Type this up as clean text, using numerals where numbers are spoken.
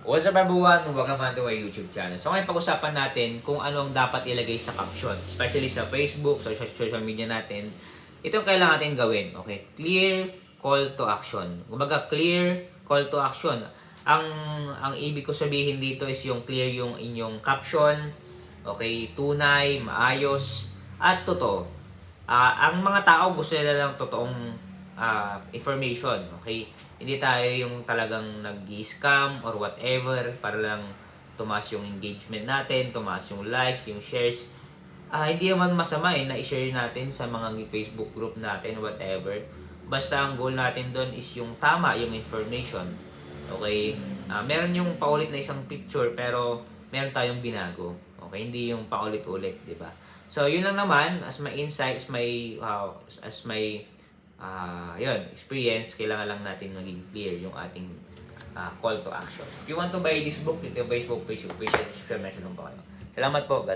What's up everyone? Welcome to my YouTube channel. So ngayon pag-usapan natin kung ano ang dapat ilagay sa caption. Especially sa Facebook, sa social media natin. Ito ang kailangan natin gawin. Okay? Clear call to action. Kumbaga, clear call to action. Ang ibig ko sabihin dito is yung clear yung inyong caption. Okay? Tunay, maayos, at totoo. Ang mga tao gusto nila lang totoong information, okay? Hindi tayo yung talagang nag-scam or whatever para lang tumaas yung engagement natin, tumaas yung likes, yung shares. Hindi naman masama na i-share natin sa mga Facebook group natin, whatever. Basta ang goal natin doon is yung tama, yung information. Okay? Meron yung paulit na isang picture pero meron tayong binago. Okay? Hindi yung paulit-ulit, di ba? So, yun lang naman, as my insight, as my yun, experience, kailangan lang natin maging clear yung ating call to action. If you want to buy this book, click the Facebook page, subscribe na sa pa kayo. Salamat po, God.